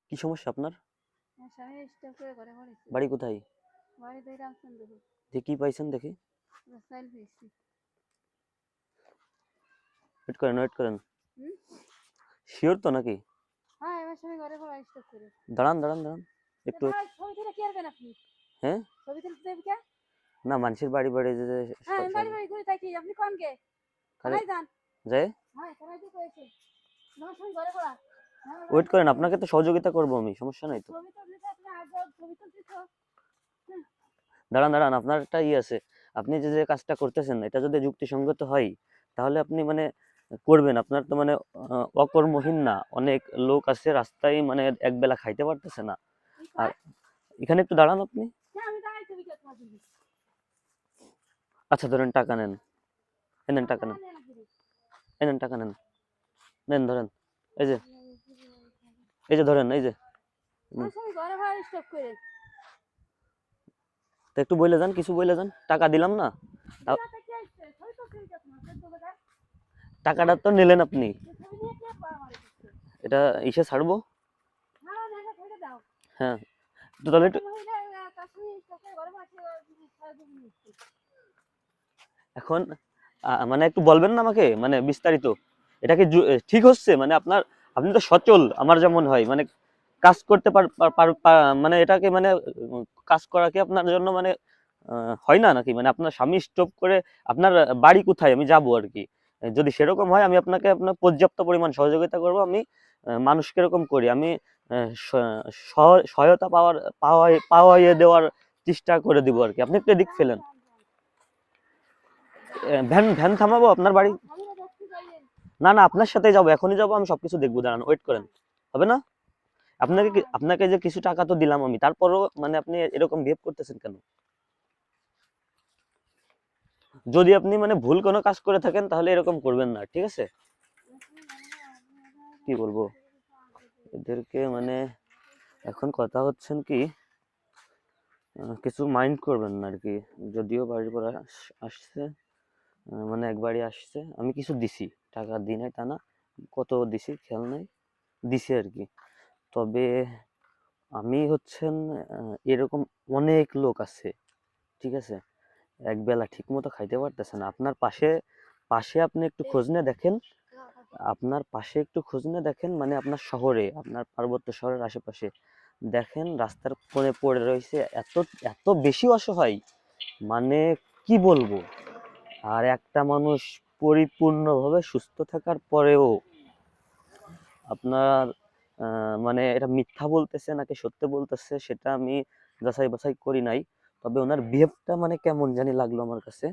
কি সমস্যা আপনার? স্বামী স্ট্রোক করে ঘরে পড়েছে। বাড়ি কোথায়? বাড়িতে রামচন্দ্রপুর। যে কি পাইছেন দেখি। চাইল পেয়েছি। ওয়েট করেন, ওয়েট করেন। হুম? শিওর তো নাকি? হ্যাঁ, আমার স্বামী ঘরে পড়া স্ট্রোক করে। দাঁড়ান দাঁড়ান দাঁড়ান একটু। ছবি তুলে কি করবেন আপনি? হ্যাঁ, ছবি তুলতে দেবে কে? না মানুষের বাড়ি বাড়ি যে হ্যাঁ, আমি বাড়ি বাড়ি ঘুরে থাকি। আপনি কোন কে? কারে থানায় যান। যায়। হ্যাঁ, থানায় দিয়ে কয়েছে। আমার স্বামী ঘরে পড়া। ওয়েট করেন, আপনাকে তো সহযোগিতা করবো আমি, সমস্যা নাই তো। ছবি তুলতে আপনি আজ ছবি তুলতে তো। দাঁড়ান দাঁড়ান, আপনার একটা আছে। আপনি যে যে কাজটা করতেছেন এটা যদি যুক্তিসঙ্গত হয় তাহলে আপনি মানে করবেন। আপনার তো মানে অকর্মহীন না, অনেক লোক আছে রাস্তায় মানে এক বেলা খাইতে পারতেছে না। আর এখানে একটু দাঁড়ান আপনি। হ্যাঁ, আমি দাঁড়াই ছবি তুলতে তোমার জন্য। আচ্ছা ধরেন, টাকা নেন। এই নেন টাকা নেন, এই নেন টাকা নেন, নেন ধরেন। এই যে, এই যে ধরেন, এই যে। আমার স্বামী ঘরে পড়া স্ট্রোক করে। তা একটু বইলে যান, কিছু বইলে যান, টাকা দিলাম না। দিনাটা কি আসছে? ছবি তুলতে দিতে তোমার তো দাদা। টাকাটা তো নিলেন আপনি। ছবি নিয়ে কি পাওয়া আমার কাছে? এটা ইসে ছাড়বো। না, দেখা ছেড়ে দাও। হ্যাঁ, তো তাহলে একটু মহিলা তার স্বামী স্ট্রোক করে ঘরে পড়া ছিল। এখন মানে একটু বলবেন না আমাকে, মানে বিস্তারিত। এটা কি ঠিক হচ্ছে? মানে আপনার, আপনি তো সচল আমার যেমন হয়, মানে কাজ করতে মানে এটাকে মানে কাজ করা কি আপনার জন্য মানে হয় না নাকি? মানে আপনার স্বামী স্টপ করে আপনার বাড়ি কোথায় আমি যাবো আর কি। যদি সেরকম হয় আমি আপনাকে আপনার পর্যাপ্ত পরিমাণ সহযোগিতা করব। আমি মানুষ কিরকম করি আমি সহায়তা পাওয়াইয়ে দেওয়ার চেষ্টা করে দিব আর কি। আপনি একটু এদিক ফেলেন। ভ্যান ভ্যান থামাবো আপনার বাড়ি? না না, আপনার সাথে যাবো, এখনই যাবো, আমি সবকিছু দেখবো, দাঁড়ান, ওয়েট করেন। হবে না? আপনাকে যে কিছু টাকা তো দিলাম আমি, তারপরও মানে আপনি এরকম বিহেভ করতেছেন কেন? যদি আপনি মানে ভুল কোনো কাজ করে থাকেন তাহলে এরকম করবেন না, ঠিক আছে? কি বলবো এদেরকে মানে, এখন কথা হচ্ছেন কি, কিছু মাইন্ড করবেন না আর কি। যদিও বাড়ির পর আসছে, মানে একবারই আসছে, আমি কিছু দিছি, টাকা দিই নাই তা না, কত দিছি খেয়াল নাই, দিছি আর কি। তবে আমি হচ্ছেন এরকম অনেক লোক আছে, ঠিক আছে, এক বেলা ঠিক মতো খাইতে পারতেছে না। আপনার পাশে পাশে আপনি একটু খোঁজ নিয়ে দেখেন, আপনার পাশে একটু খোঁজ নিয়ে দেখেন, মানে আপনার শহরে, আপনার পার্বত্য শহরের আশেপাশে দেখেন রাস্তার কোণে পড়ে রয়েছে এত এত বেশি অসহায়, মানে কি বলবো। আর একটা মানুষ পরিপূর্ণভাবে সুস্থ থাকার পরেও আপনার মানে এটা মিথ্যা বলতেছে নাকি সত্য বলতেছে সেটা আমি যাচাই বাছাই করি নাই। তবে ওনার বিহেভটা মানে কেমন জানি লাগলো আমার কাছে।